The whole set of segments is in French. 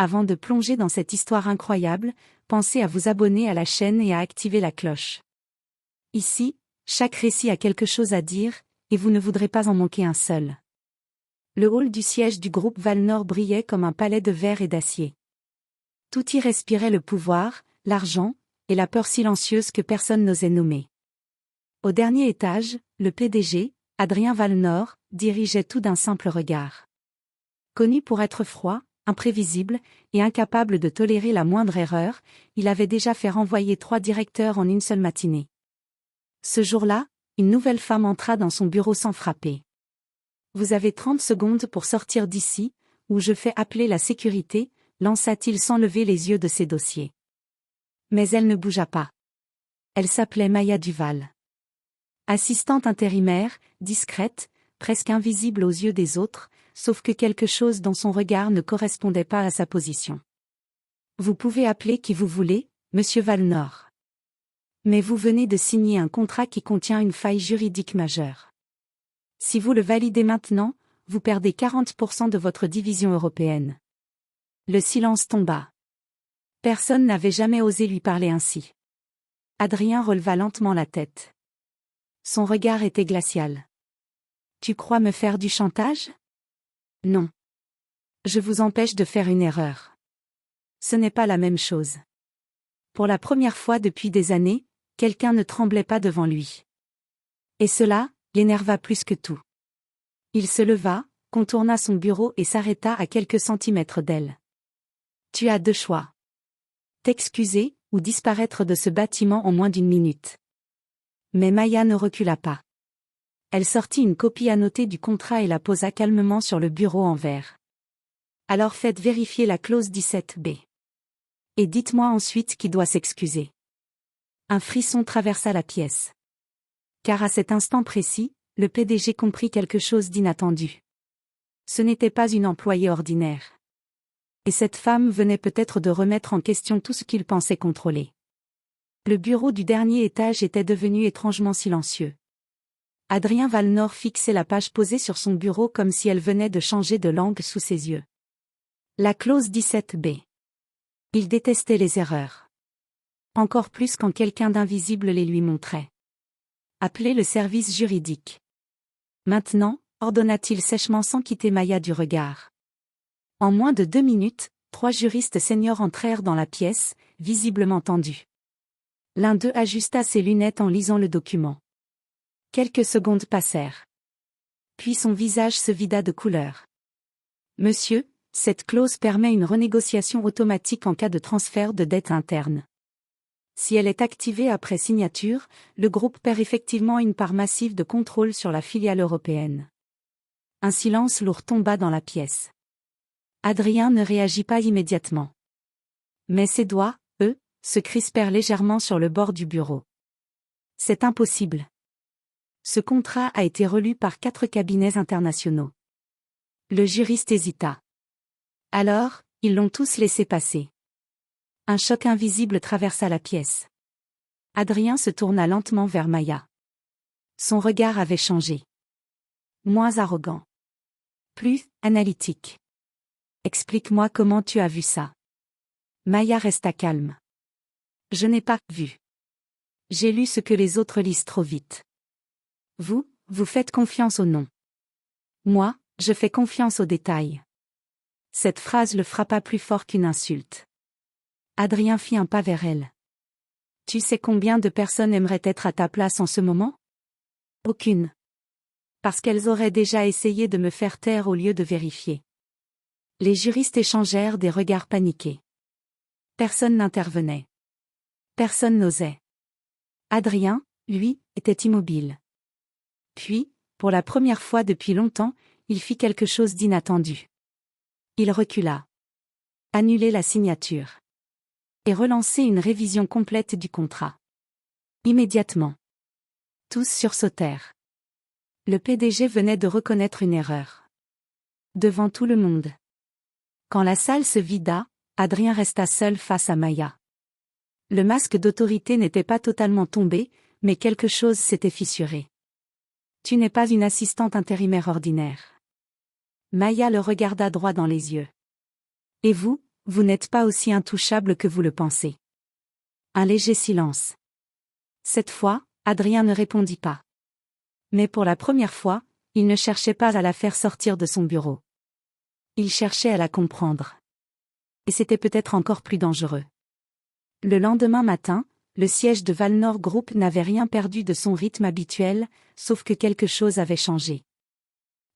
Avant de plonger dans cette histoire incroyable, pensez à vous abonner à la chaîne et à activer la cloche. Ici, chaque récit a quelque chose à dire, et vous ne voudrez pas en manquer un seul. Le hall du siège du groupe Valnor brillait comme un palais de verre et d'acier. Tout y respirait le pouvoir, l'argent, et la peur silencieuse que personne n'osait nommer. Au dernier étage, le PDG, Adrien Valnor, dirigeait tout d'un simple regard. Connu pour être froid, imprévisible, et incapable de tolérer la moindre erreur, il avait déjà fait renvoyer 3 directeurs en une seule matinée. Ce jour-là, une nouvelle femme entra dans son bureau sans frapper. « Vous avez 30 secondes pour sortir d'ici, ou je fais appeler la sécurité », lança-t-il sans lever les yeux de ses dossiers. Mais elle ne bougea pas. Elle s'appelait Maya Duval. Assistante intérimaire, discrète, presque invisible aux yeux des autres, sauf que quelque chose dans son regard ne correspondait pas à sa position. « Vous pouvez appeler qui vous voulez, Monsieur Valnor. Mais vous venez de signer un contrat qui contient une faille juridique majeure. Si vous le validez maintenant, vous perdez 40% de votre division européenne. » Le silence tomba. Personne n'avait jamais osé lui parler ainsi. Adrien releva lentement la tête. Son regard était glacial. « Tu crois me faire du chantage ? Non. Je vous empêche de faire une erreur. Ce n'est pas la même chose. » Pour la première fois depuis des années, quelqu'un ne tremblait pas devant lui. Et cela l'énerva plus que tout. Il se leva, contourna son bureau et s'arrêta à quelques centimètres d'elle. « Tu as 2 choix. T'excuser, ou disparaître de ce bâtiment en moins d'1 minute. » Mais Maya ne recula pas. Elle sortit une copie annotée du contrat et la posa calmement sur le bureau en verre. « Alors faites vérifier la clause 17b. Et dites-moi ensuite qui doit s'excuser. » Un frisson traversa la pièce. Car à cet instant précis, le PDG comprit quelque chose d'inattendu. Ce n'était pas une employée ordinaire. Et cette femme venait peut-être de remettre en question tout ce qu'il pensait contrôler. Le bureau du dernier étage était devenu étrangement silencieux. Adrien Valnor fixait la page posée sur son bureau comme si elle venait de changer de langue sous ses yeux. La clause 17b. Il détestait les erreurs. Encore plus quand quelqu'un d'invisible les lui montrait. Appelez le service juridique. Maintenant, ordonna-t-il sèchement sans quitter Maya du regard. En moins de 2 minutes, 3 juristes seniors entrèrent dans la pièce, visiblement tendus. L'un d'eux ajusta ses lunettes en lisant le document. Quelques secondes passèrent. Puis son visage se vida de couleur. « Monsieur, cette clause permet une renégociation automatique en cas de transfert de dette interne. Si elle est activée après signature, le groupe perd effectivement une part massive de contrôle sur la filiale européenne. » Un silence lourd tomba dans la pièce. Adrien ne réagit pas immédiatement. Mais ses doigts, eux, se crispèrent légèrement sur le bord du bureau. C'est impossible. Ce contrat a été relu par 4 cabinets internationaux. Le juriste hésita. Alors, ils l'ont tous laissé passer. Un choc invisible traversa la pièce. Adrien se tourna lentement vers Maya. Son regard avait changé. Moins arrogant. Plus analytique. « Explique-moi comment tu as vu ça. » Maya resta calme. « Je n'ai pas vu. J'ai lu ce que les autres lisent trop vite. Vous faites confiance aux noms. Moi, je fais confiance aux détails. » Cette phrase le frappa plus fort qu'une insulte. Adrien fit un pas vers elle. « Tu sais combien de personnes aimeraient être à ta place en ce moment ? Aucune. Parce qu'elles auraient déjà essayé de me faire taire au lieu de vérifier. » Les juristes échangèrent des regards paniqués. Personne n'intervenait. Personne n'osait. Adrien, lui, était immobile. Puis, pour la première fois depuis longtemps, il fit quelque chose d'inattendu. Il recula. Annuler la signature. Et relancer une révision complète du contrat. Immédiatement. Tous sursautèrent. Le PDG venait de reconnaître une erreur. Devant tout le monde. Quand la salle se vida, Adrien resta seul face à Maya. Le masque d'autorité n'était pas totalement tombé, mais quelque chose s'était fissuré. « Tu n'es pas une assistante intérimaire ordinaire. » Maya le regarda droit dans les yeux. « Et vous Vous n'êtes pas aussi intouchable que vous le pensez. Un léger silence. Cette fois, Adrien ne répondit pas. Mais pour la première fois, il ne cherchait pas à la faire sortir de son bureau. Il cherchait à la comprendre. Et c'était peut-être encore plus dangereux. Le lendemain matin, le siège de Valnor Group n'avait rien perdu de son rythme habituel, sauf que quelque chose avait changé.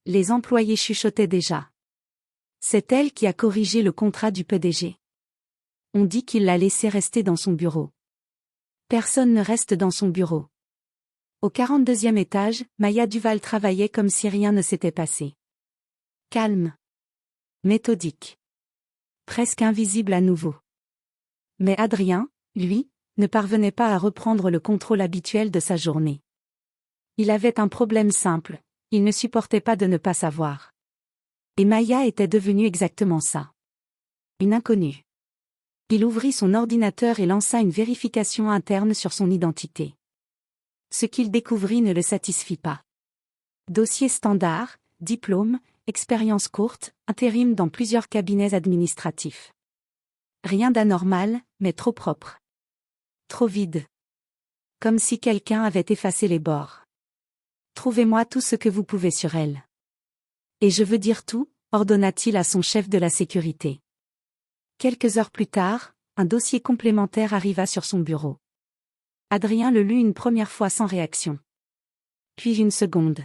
Les employés chuchotaient déjà. C'est elle qui a corrigé le contrat du PDG. On dit qu'il l'a laissé rester dans son bureau. Personne ne reste dans son bureau. Au 42e étage, Maya Duval travaillait comme si rien ne s'était passé. Calme. Méthodique. Presque invisible à nouveau. Mais Adrien, lui, ne parvenait pas à reprendre le contrôle habituel de sa journée. Il avait un problème simple, il ne supportait pas de ne pas savoir. Et Maya était devenue exactement ça. Une inconnue. Il ouvrit son ordinateur et lança une vérification interne sur son identité. Ce qu'il découvrit ne le satisfit pas. Dossier standard, diplôme, expérience courte, intérim dans plusieurs cabinets administratifs. Rien d'anormal, mais trop propre. Trop vide. Comme si quelqu'un avait effacé les bords. Trouvez-moi tout ce que vous pouvez sur elle. Et je veux dire tout, ordonna-t-il à son chef de la sécurité. Quelques heures plus tard, un dossier complémentaire arriva sur son bureau. Adrien le lut une première fois sans réaction. Puis une seconde.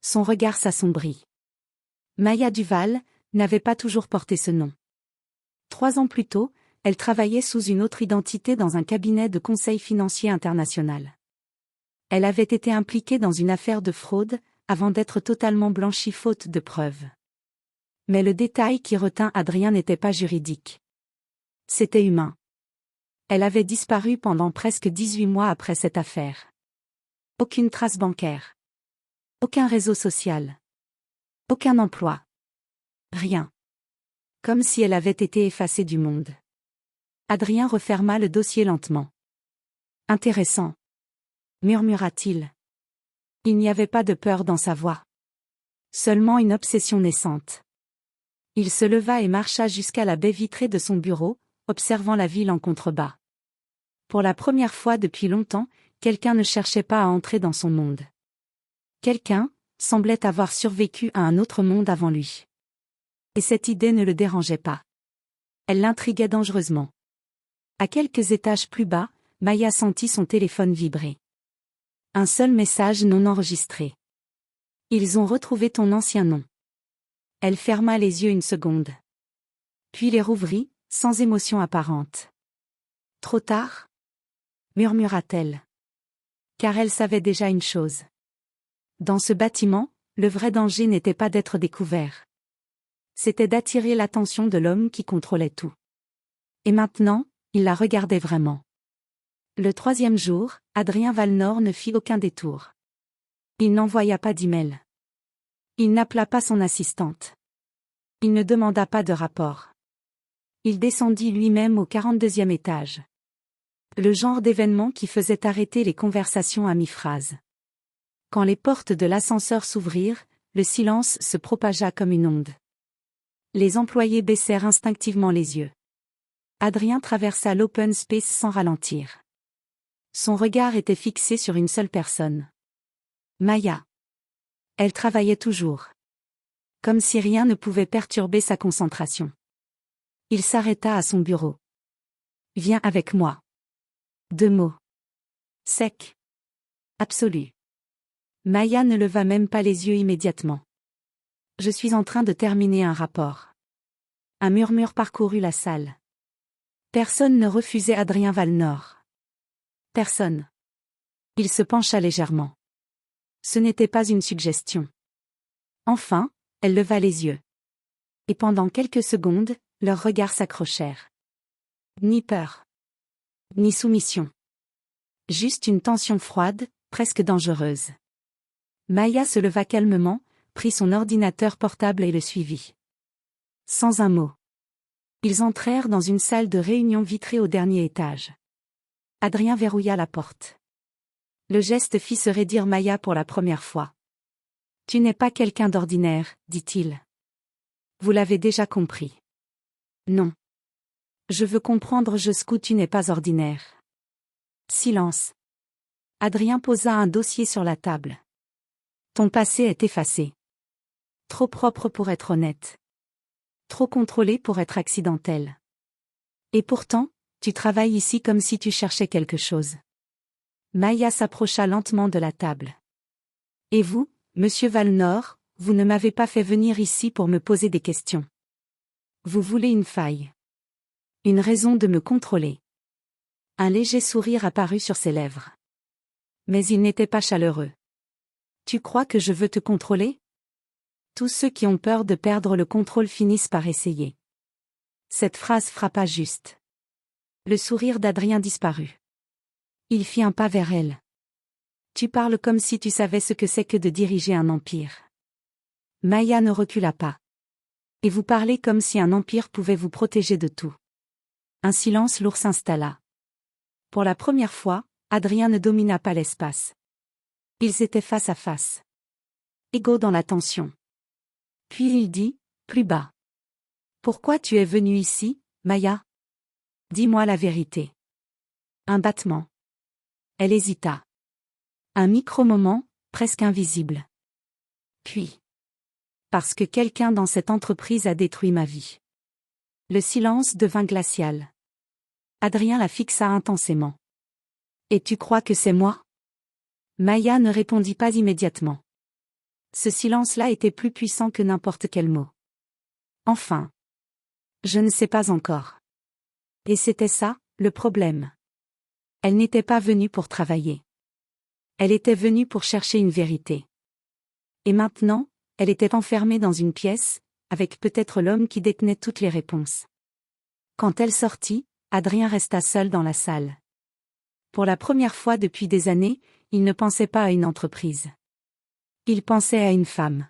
Son regard s'assombrit. Maya Duval n'avait pas toujours porté ce nom. 3 ans plus tôt, elle travaillait sous une autre identité dans un cabinet de conseil financier international. Elle avait été impliquée dans une affaire de fraude, avant d'être totalement blanchie faute de preuves. Mais le détail qui retint Adrien n'était pas juridique. C'était humain. Elle avait disparu pendant presque 18 mois après cette affaire. Aucune trace bancaire. Aucun réseau social. Aucun emploi. Rien. Comme si elle avait été effacée du monde. Adrien referma le dossier lentement. Intéressant. Murmura-t-il. Il n'y avait pas de peur dans sa voix. Seulement une obsession naissante. Il se leva et marcha jusqu'à la baie vitrée de son bureau, observant la ville en contrebas. Pour la première fois depuis longtemps, quelqu'un ne cherchait pas à entrer dans son monde. Quelqu'un semblait avoir survécu à un autre monde avant lui. Et cette idée ne le dérangeait pas. Elle l'intriguait dangereusement. À quelques étages plus bas, Maya sentit son téléphone vibrer. Un seul message non enregistré. Ils ont retrouvé ton ancien nom. Elle ferma les yeux une seconde. Puis les rouvrit, sans émotion apparente. Trop tard ? Murmura-t-elle. Car elle savait déjà une chose. Dans ce bâtiment, le vrai danger n'était pas d'être découvert. C'était d'attirer l'attention de l'homme qui contrôlait tout. Et maintenant, il la regardait vraiment. Le 3e jour, Adrien Valnor ne fit aucun détour. Il n'envoya pas d'email. Il n'appela pas son assistante. Il ne demanda pas de rapport. Il descendit lui-même au 42e étage. Le genre d'événement qui faisait arrêter les conversations à mi-phrase. Quand les portes de l'ascenseur s'ouvrirent, le silence se propagea comme une onde. Les employés baissèrent instinctivement les yeux. Adrien traversa l'open space sans ralentir. Son regard était fixé sur une seule personne. Maya. Elle travaillait toujours. Comme si rien ne pouvait perturber sa concentration. Il s'arrêta à son bureau. Viens avec moi. 2 mots. Sec. Absolu. Maya ne leva même pas les yeux immédiatement. Je suis en train de terminer un rapport. Un murmure parcourut la salle. Personne ne refusait Adrien Valnor. Personne. Il se pencha légèrement. Ce n'était pas une suggestion. Enfin, elle leva les yeux. Et pendant quelques secondes, leurs regards s'accrochèrent. Ni peur. Ni soumission. Juste une tension froide, presque dangereuse. Maya se leva calmement, prit son ordinateur portable et le suivit. Sans un mot. Ils entrèrent dans une salle de réunion vitrée au dernier étage. Adrien verrouilla la porte. Le geste fit se raidir Maya pour la première fois. « Tu n'es pas quelqu'un d'ordinaire, dit-il. Vous l'avez déjà compris. » Non. Je veux comprendre jusqu'où tu n'es pas ordinaire. Silence. Adrien posa un dossier sur la table. Ton passé est effacé. Trop propre pour être honnête. Trop contrôlé pour être accidentel. Et pourtant, tu travailles ici comme si tu cherchais quelque chose. Maya s'approcha lentement de la table. Et vous, monsieur Valnor, vous ne m'avez pas fait venir ici pour me poser des questions. Vous voulez une faille. Une raison de me contrôler. Un léger sourire apparut sur ses lèvres. Mais il n'était pas chaleureux. Tu crois que je veux te contrôler? Tous ceux qui ont peur de perdre le contrôle finissent par essayer. Cette phrase frappa juste. Le sourire d'Adrien disparut. Il fit un pas vers elle. Tu parles comme si tu savais ce que c'est que de diriger un empire. Maya ne recula pas. Et vous parlez comme si un empire pouvait vous protéger de tout. Un silence lourd s'installa. Pour la première fois, Adrien ne domina pas l'espace. Ils étaient face à face. Égaux dans la tension. Puis il dit, plus bas. Pourquoi tu es venue ici, Maya? Dis-moi la vérité. Un battement. Elle hésita. Un micro-moment, presque invisible. Puis. Parce que quelqu'un dans cette entreprise a détruit ma vie. Le silence devint glacial. Adrien la fixa intensément. Et tu crois que c'est moi? Maya ne répondit pas immédiatement. Ce silence-là était plus puissant que n'importe quel mot. Enfin. Je ne sais pas encore. Et c'était ça, le problème. Elle n'était pas venue pour travailler. Elle était venue pour chercher une vérité. Et maintenant, elle était enfermée dans une pièce, avec peut-être l'homme qui détenait toutes les réponses. Quand elle sortit, Adrien resta seul dans la salle. Pour la première fois depuis des années, il ne pensait pas à une entreprise. Il pensait à une femme.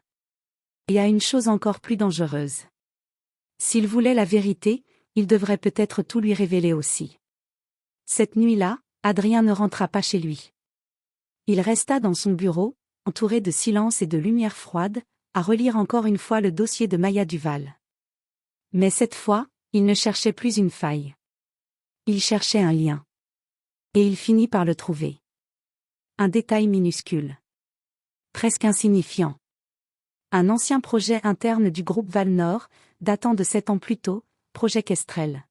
Et à une chose encore plus dangereuse. S'il voulait la vérité, il devrait peut-être tout lui révéler aussi. Cette nuit-là, Adrien ne rentra pas chez lui. Il resta dans son bureau, entouré de silence et de lumière froide, à relire encore une fois le dossier de Maya Duval. Mais cette fois, il ne cherchait plus une faille. Il cherchait un lien. Et il finit par le trouver. Un détail minuscule. Presque insignifiant. Un ancien projet interne du groupe Valnor, datant de 7 ans plus tôt, projet Kestrel.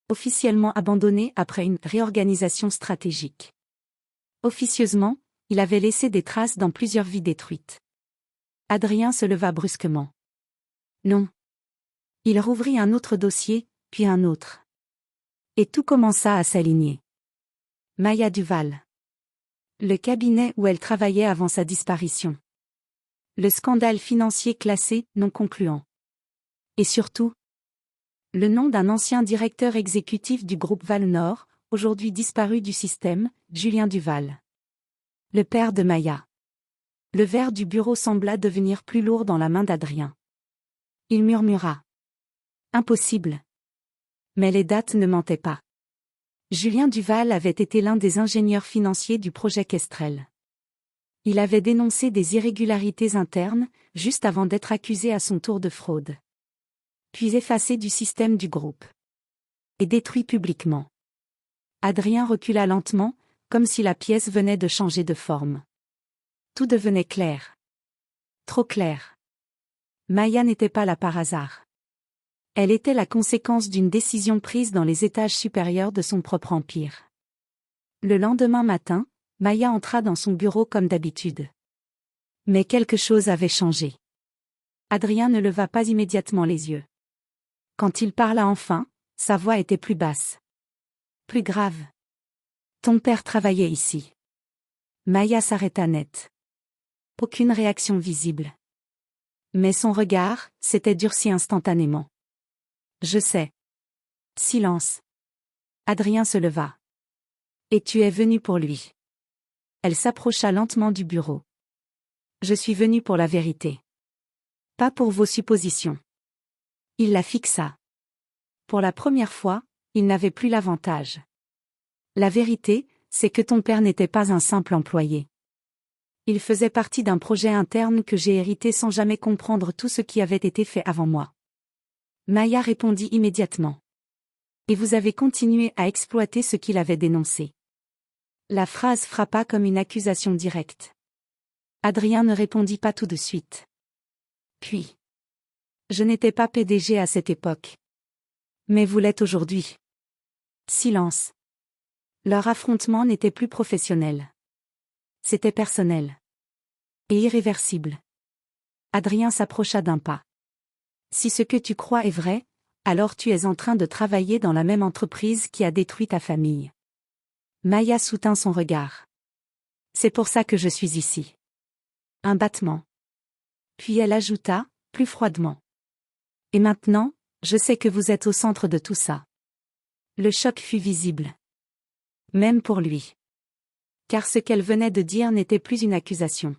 Officiellement abandonné après une réorganisation stratégique. Officieusement, il avait laissé des traces dans plusieurs vies détruites. Adrien se leva brusquement. Non. Il rouvrit un autre dossier, puis un autre. Et tout commença à s'aligner. Maya Duval. Le cabinet où elle travaillait avant sa disparition. Le scandale financier classé non concluant. Et surtout, le nom d'un ancien directeur exécutif du groupe Valnor, aujourd'hui disparu du système, Julien Duval. Le père de Maya. Le verre du bureau sembla devenir plus lourd dans la main d'Adrien. Il murmura. Impossible. Mais les dates ne mentaient pas. Julien Duval avait été l'un des ingénieurs financiers du projet Kestrel. Il avait dénoncé des irrégularités internes, juste avant d'être accusé à son tour de fraude. Puis effacé du système du groupe. Et détruit publiquement. Adrien recula lentement, comme si la pièce venait de changer de forme. Tout devenait clair. Trop clair. Maya n'était pas là par hasard. Elle était la conséquence d'une décision prise dans les étages supérieurs de son propre empire. Le lendemain matin, Maya entra dans son bureau comme d'habitude. Mais quelque chose avait changé. Adrien ne leva pas immédiatement les yeux. Quand il parla enfin, sa voix était plus basse. Plus grave. Ton père travaillait ici. Maya s'arrêta net. Aucune réaction visible. Mais son regard s'était durci instantanément. Je sais. Silence. Adrien se leva. Et tu es venu pour lui. Elle s'approcha lentement du bureau. Je suis venu pour la vérité. Pas pour vos suppositions. Il la fixa. Pour la première fois, il n'avait plus l'avantage. La vérité, c'est que ton père n'était pas un simple employé. Il faisait partie d'un projet interne que j'ai hérité sans jamais comprendre tout ce qui avait été fait avant moi. Maya répondit immédiatement. Et vous avez continué à exploiter ce qu'il avait dénoncé. La phrase frappa comme une accusation directe. Adrien ne répondit pas tout de suite. Puis. Je n'étais pas PDG à cette époque. Mais vous l'êtes aujourd'hui. Silence. Leur affrontement n'était plus professionnel. C'était personnel. Et irréversible. Adrien s'approcha d'un pas. Si ce que tu crois est vrai, alors tu es en train de travailler dans la même entreprise qui a détruit ta famille. Maya soutint son regard. C'est pour ça que je suis ici. Un battement. Puis elle ajouta, plus froidement. Et maintenant, je sais que vous êtes au centre de tout ça. Le choc fut visible. Même pour lui. Car ce qu'elle venait de dire n'était plus une accusation.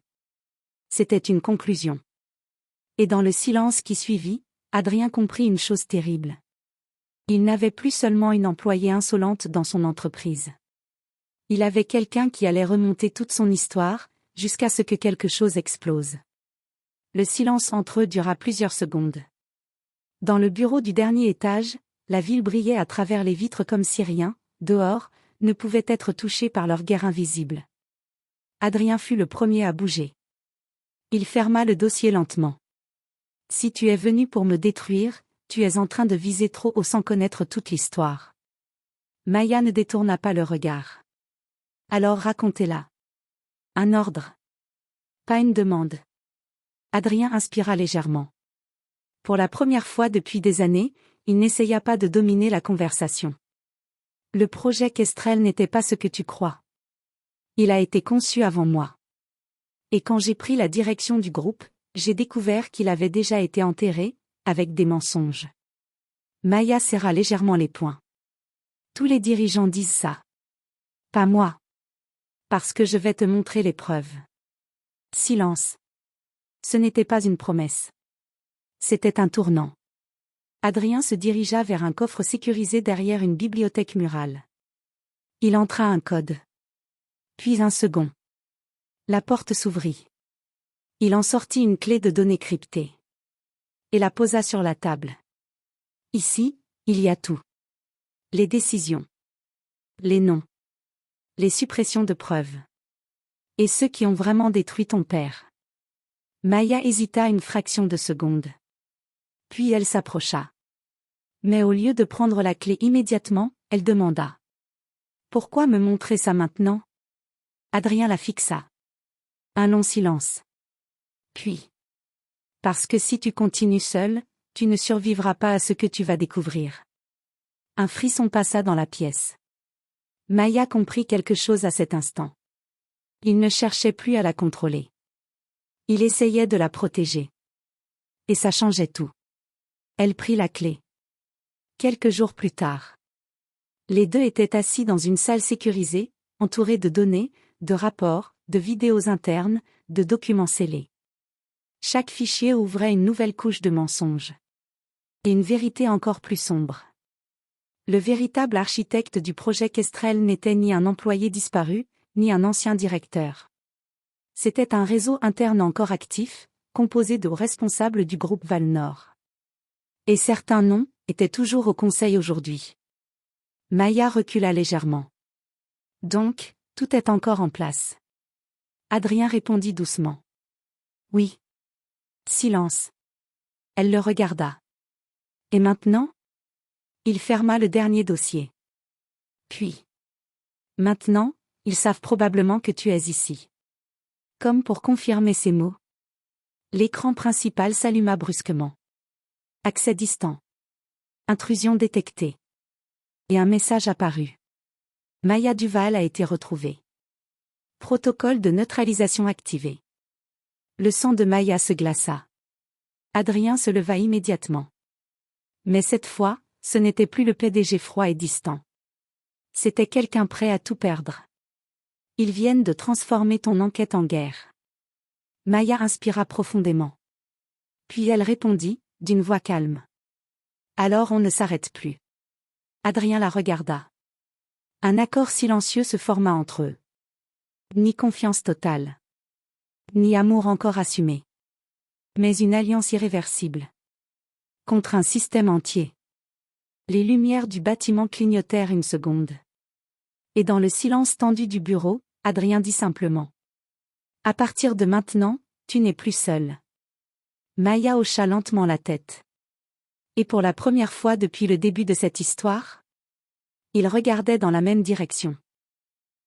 C'était une conclusion. Et dans le silence qui suivit, Adrien comprit une chose terrible. Il n'avait plus seulement une employée insolente dans son entreprise. Il avait quelqu'un qui allait remonter toute son histoire, jusqu'à ce que quelque chose explose. Le silence entre eux dura plusieurs secondes. Dans le bureau du dernier étage, la ville brillait à travers les vitres comme si rien, dehors, ne pouvait être touché par leur guerre invisible. Adrien fut le premier à bouger. Il ferma le dossier lentement. Si tu es venu pour me détruire, tu es en train de viser trop haut sans connaître toute l'histoire. Maya ne détourna pas le regard. Alors racontez-la. Un ordre. Pas une demande. Adrien inspira légèrement. Pour la première fois depuis des années, il n'essaya pas de dominer la conversation. Le projet Kestrel n'était pas ce que tu crois. Il a été conçu avant moi. Et quand j'ai pris la direction du groupe, j'ai découvert qu'il avait déjà été enterré, avec des mensonges. Maya serra légèrement les poings. Tous les dirigeants disent ça. Pas moi. Parce que je vais te montrer les preuves. Silence. Ce n'était pas une promesse. C'était un tournant. Adrien se dirigea vers un coffre sécurisé derrière une bibliothèque murale. Il entra un code. Puis un second. La porte s'ouvrit. Il en sortit une clé de données cryptée. Et la posa sur la table. Ici, il y a tout. Les décisions. Les noms. Les suppressions de preuves. Et ceux qui ont vraiment détruit ton père. Maya hésita une fraction de seconde. Puis elle s'approcha. Mais au lieu de prendre la clé immédiatement, elle demanda. Pourquoi me montrer ça maintenant? Adrien la fixa. Un long silence. Puis. Parce que si tu continues seul, tu ne survivras pas à ce que tu vas découvrir. Un frisson passa dans la pièce. Maya comprit quelque chose à cet instant. Il ne cherchait plus à la contrôler. Il essayait de la protéger. Et ça changeait tout. Elle prit la clé. Quelques jours plus tard. Les deux étaient assis dans une salle sécurisée, entourés de données, de rapports, de vidéos internes, de documents scellés. Chaque fichier ouvrait une nouvelle couche de mensonges. Et une vérité encore plus sombre. Le véritable architecte du projet Kestrel n'était ni un employé disparu, ni un ancien directeur. C'était un réseau interne encore actif, composé de responsables du groupe Valnor. Et certains noms étaient toujours au conseil aujourd'hui. Maya recula légèrement. Donc, tout est encore en place. Adrien répondit doucement. Oui. Silence. Elle le regarda. Et maintenant? Il ferma le dernier dossier. Puis. Maintenant, ils savent probablement que tu es ici. Comme pour confirmer ces mots. L'écran principal s'alluma brusquement. Accès distant. Intrusion détectée. Et un message apparut. Maya Duval a été retrouvée. Protocole de neutralisation activé. Le sang de Maya se glaça. Adrien se leva immédiatement. Mais cette fois, ce n'était plus le PDG froid et distant. C'était quelqu'un prêt à tout perdre. Ils viennent de transformer ton enquête en guerre. Maya inspira profondément. Puis elle répondit, d'une voix calme. Alors on ne s'arrête plus. Adrien la regarda. Un accord silencieux se forma entre eux. Ni confiance totale. Ni amour encore assumé. Mais une alliance irréversible. Contre un système entier. Les lumières du bâtiment clignotèrent une seconde. Et dans le silence tendu du bureau, Adrien dit simplement. À partir de maintenant, tu n'es plus seul. Maya hocha lentement la tête. Et pour la première fois depuis le début de cette histoire, il regardait dans la même direction.